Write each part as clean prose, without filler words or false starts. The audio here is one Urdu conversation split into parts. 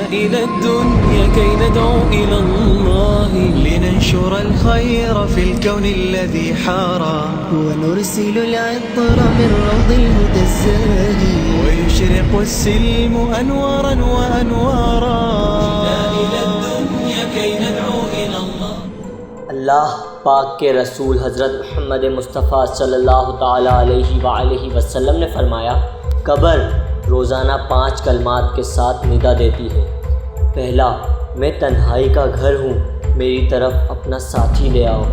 إلى الدنيا كي ندعو إلى الله لننشر الخير في الكون الذي حارى ونرسل العطر من روض الهدى الزاهي ويشرق السلم أنوارا وأنوارا إلى الدنيا كي ندعو إلى الله. اللہ پاک کے رسول حضرت محمد مصطفیٰ صلی اللہ تعالیٰ علیہ وآلہ وسلم نے فرمایا، قبر روزانہ 5 کلمات کے ساتھ ندا دیتی ہے۔ پہلا، میں تنہائی کا گھر ہوں، میری طرف اپنا ساتھی لے آؤ۔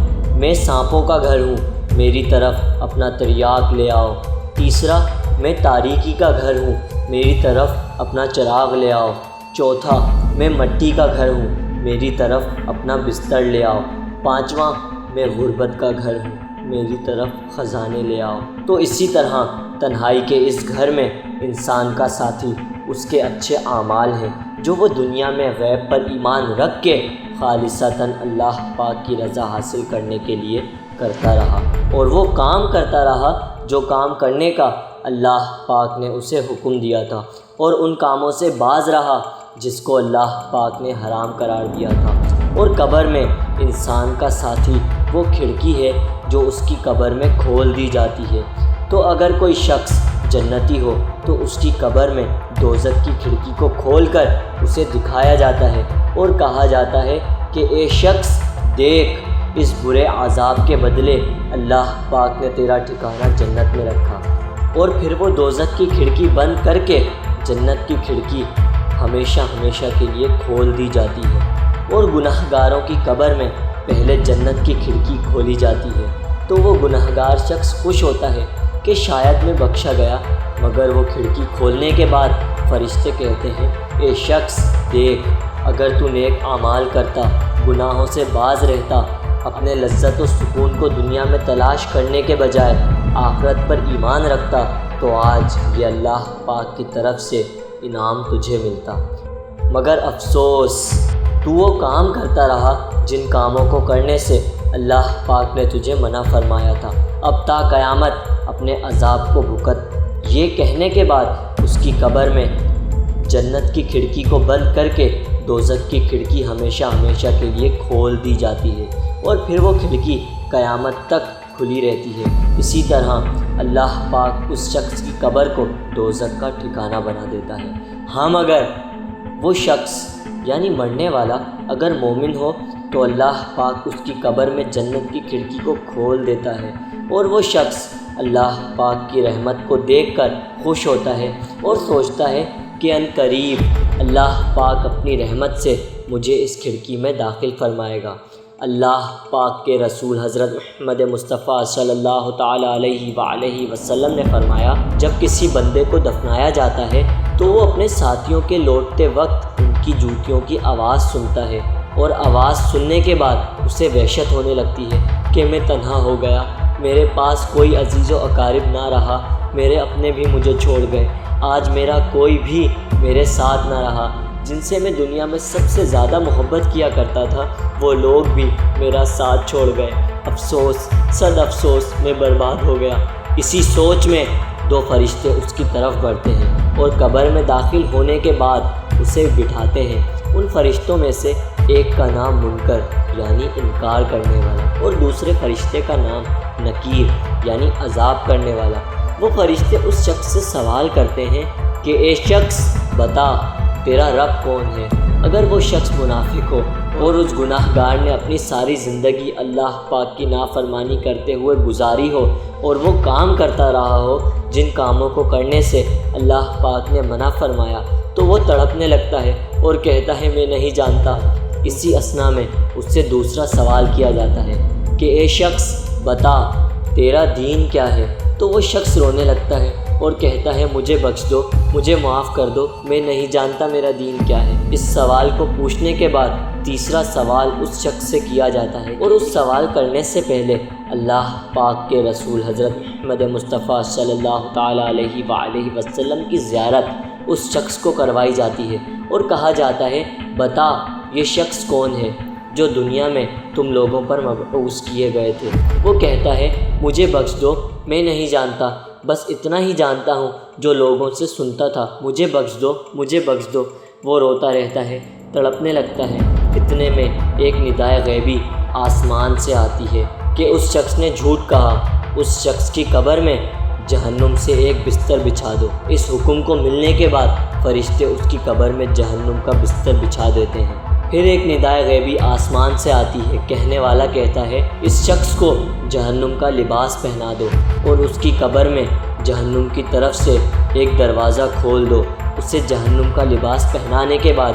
میں سانپوں کا گھر ہوں، میری طرف اپنا تریاک لے آؤ۔ تیسرا، میں تاریکی کا گھر ہوں، میری طرف اپنا چراغ لے آؤ۔ چوتھا، میں مٹی کا گھر ہوں، میری طرف اپنا بستر لے آؤ۔ پانچواں، میں غربت کا گھر ہوں، میری طرف خزانے لے آؤ۔ تو اسی طرح تنہائی کے اس گھر میں انسان کا ساتھی اس کے اچھے اعمال ہیں جو وہ دنیا میں غیب پر ایمان رکھ کے خالصتاً اللہ پاک کی رضا حاصل کرنے کے لیے کرتا رہا، اور وہ کام کرتا رہا جو کام کرنے کا اللہ پاک نے اسے حکم دیا تھا، اور ان کاموں سے باز رہا جس کو اللہ پاک نے حرام قرار دیا تھا۔ اور قبر میں انسان کا ساتھی وہ کھڑکی ہے جو اس کی قبر میں کھول دی جاتی ہے۔ تو اگر کوئی شخص جنتی ہو تو اس کی قبر میں دوزخ کی کھڑکی کو کھول کر اسے دکھایا جاتا ہے اور کہا جاتا ہے کہ اے شخص دیکھ، اس برے عذاب کے بدلے اللہ پاک نے تیرا ٹھکانہ جنت میں رکھا۔ اور پھر وہ دوزخ کی کھڑکی بند کر کے جنت کی کھڑکی ہمیشہ ہمیشہ کے لیے کھول دی جاتی ہے، اور گناہ گاروں کی قبر میں پہلے جنت کی کھڑکی کھولی جاتی ہے۔ تو وہ گناہ گار شخص خوش ہوتا ہے کہ شاید میں بخشا گیا، مگر وہ کھڑکی کھولنے کے بعد فرشتے کہتے ہیں، اے شخص دیکھ، اگر تو نیک اعمال کرتا، گناہوں سے باز رہتا، اپنے لذت و سکون کو دنیا میں تلاش کرنے کے بجائے آخرت پر ایمان رکھتا، تو آج یہ اللہ پاک کی طرف سے انعام تجھے ملتا۔ مگر افسوس، تو وہ کام کرتا رہا جن کاموں کو کرنے سے اللہ پاک نے تجھے منع فرمایا تھا۔ اب تا قیامت اپنے عذاب کو بھگت۔ یہ کہنے کے بعد اس کی قبر میں جنت کی کھڑکی کو بند کر کے دوزخ کی کھڑکی ہمیشہ ہمیشہ کے لیے کھول دی جاتی ہے، اور پھر وہ کھڑکی قیامت تک کھلی رہتی ہے۔ اسی طرح اللہ پاک اس شخص کی قبر کو دوزخ کا ٹھکانہ بنا دیتا ہے۔ ہاں، مگر وہ شخص یعنی مرنے والا اگر مومن ہو تو اللہ پاک اس کی قبر میں جنت کی کھڑکی کو کھول دیتا ہے، اور وہ شخص اللہ پاک کی رحمت کو دیکھ کر خوش ہوتا ہے اور سوچتا ہے کہ ان قریب اللہ پاک اپنی رحمت سے مجھے اس کھڑکی میں داخل فرمائے گا۔ اللہ پاک کے رسول حضرت محمد مصطفیٰ صلی اللہ تعالیٰ علیہ وآلہ وسلم نے فرمایا، جب کسی بندے کو دفنایا جاتا ہے تو وہ اپنے ساتھیوں کے لوٹتے وقت ان کی جوتیوں کی آواز سنتا ہے، اور آواز سننے کے بعد اسے وحشت ہونے لگتی ہے کہ میں تنہا ہو گیا، میرے پاس کوئی عزیز و اقارب نہ رہا، میرے اپنے بھی مجھے چھوڑ گئے، آج میرا کوئی بھی میرے ساتھ نہ رہا، جن سے میں دنیا میں سب سے زیادہ محبت کیا کرتا تھا وہ لوگ بھی میرا ساتھ چھوڑ گئے، افسوس، صد افسوس، میں برباد ہو گیا۔ اسی سوچ میں 2 فرشتے اس کی طرف بڑھتے ہیں اور قبر میں داخل ہونے کے بعد اسے بٹھاتے ہیں۔ ان فرشتوں میں سے ایک کا نام منکر یعنی انکار کرنے والا، اور دوسرے فرشتے کا نام نکیر یعنی عذاب کرنے والا۔ وہ فرشتے اس شخص سے سوال کرتے ہیں کہ اے شخص بتا، تیرا رب کون ہے؟ اگر وہ شخص منافق ہو اور اس گناہ گار نے اپنی ساری زندگی اللہ پاک کی نافرمانی کرتے ہوئے گزاری ہو، اور وہ کام کرتا رہا ہو جن کاموں کو کرنے سے اللہ پاک نے منع فرمایا، تو وہ تڑپنے لگتا ہے اور کہتا ہے میں نہیں جانتا۔ اسی اثنا میں اس سے دوسرا سوال کیا جاتا ہے کہ اے شخص بتا، تیرا دین کیا ہے؟ تو وہ شخص رونے لگتا ہے اور کہتا ہے مجھے بخش دو، مجھے معاف کر دو، میں نہیں جانتا میرا دین کیا ہے۔ اس سوال کو پوچھنے کے بعد تیسرا سوال اس شخص سے کیا جاتا ہے، اور اس سوال کرنے سے پہلے اللہ پاک کے رسول حضرت محمد مصطفیٰ صلی اللہ تعالیٰ علیہ وآلہ وسلم کی زیارت اس شخص کو کروائی جاتی ہے، اور کہا جاتا ہے بتا یہ شخص کون ہے جو دنیا میں تم لوگوں پر مبعوث کیے گئے تھے؟ وہ کہتا ہے مجھے بخش دو، میں نہیں جانتا، بس اتنا ہی جانتا ہوں جو لوگوں سے سنتا تھا، مجھے بخش دو، مجھے بخش دو۔ وہ روتا رہتا ہے، تڑپنے لگتا ہے۔ اتنے میں ایک ندائے غیبی آسمان سے آتی ہے کہ اس شخص نے جھوٹ کہا، اس شخص کی قبر میں جہنم سے ایک بستر بچھا دو۔ اس حکم کو ملنے کے بعد فرشتے اس کی قبر میں جہنم کا بستر بچھا دیتے ہیں۔ پھر ایک ندائے غیبی آسمان سے آتی ہے، کہنے والا کہتا ہے اس شخص کو جہنم کا لباس پہنا دو اور اس کی قبر میں جہنم کی طرف سے ایک دروازہ کھول دو۔ اسے جہنم کا لباس پہنانے کے بعد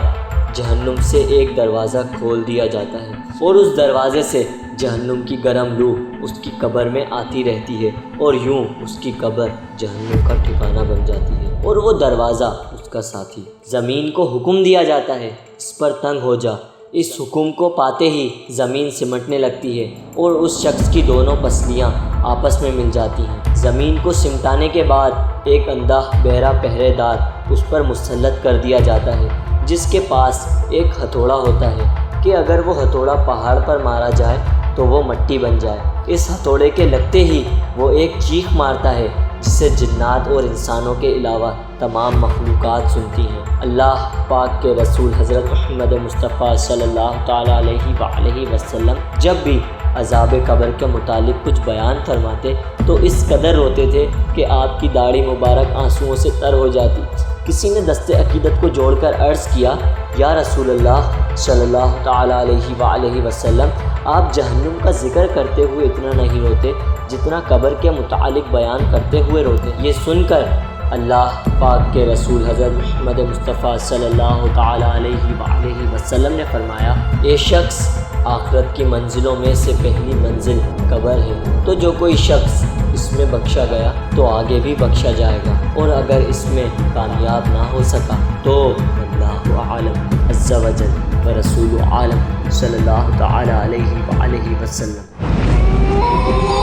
جہنم سے ایک دروازہ کھول دیا جاتا ہے اور اس دروازے سے جہنم کی گرم روح اس کی قبر میں آتی رہتی ہے اور یوں اس کی قبر جہنم کا ٹھکانہ بن جاتی ہے اور وہ دروازہ اس کا ساتھی۔ زمین کو حکم دیا جاتا ہے اس پر تنگ ہو جا۔ اس حکم کو پاتے ہی زمین سمٹنے لگتی ہے اور اس شخص کی دونوں پسلیاں آپس میں مل جاتی ہیں۔ زمین کو سمٹانے کے بعد ایک اندھا بہرا پہرے دار اس پر مسلط کر دیا جاتا ہے، جس کے پاس ایک ہتھوڑا ہوتا ہے کہ اگر وہ ہتھوڑا پہاڑ پر مارا جائے تو وہ مٹی بن جائے۔ اس ہتھوڑے کے لگتے ہی وہ ایک چیخ مارتا ہے جسے جنات اور انسانوں کے علاوہ تمام مخلوقات سنتی ہیں۔ اللہ پاک کے رسول حضرت محمد مصطفیٰ صلی اللہ تعالیٰ علیہ وآلہ وسلم جب بھی عذاب قبر کے متعلق کچھ بیان فرماتے تو اس قدر روتے تھے کہ آپ کی داڑھی مبارک آنسوؤں سے تر ہو جاتی۔ کسی نے دست عقیدت کو جوڑ کر عرض کیا، یا رسول اللہ صلی اللہ تعالیٰ علیہ وآلہ وسلم، آپ جہنم کا ذکر کرتے ہوئے اتنا نہیں روتے جتنا قبر کے متعلق بیان کرتے ہوئے روتے۔ یہ سن کر اللہ پاک کے رسول حضرت محمد مصطفیٰ صلی اللہ تعالیٰ علیہ وآلہ وسلم نے فرمایا، یہ شخص آخرت کی منزلوں میں سے پہلی منزل قبر ہے، تو جو کوئی شخص اس میں بخشا گیا تو آگے بھی بخشا جائے گا، اور اگر اس میں کامیاب نہ ہو سکا تو اللہ عالم عز و جل و رسول عالم صلی اللہ تعالیٰ علیہ وآلہ وسلم۔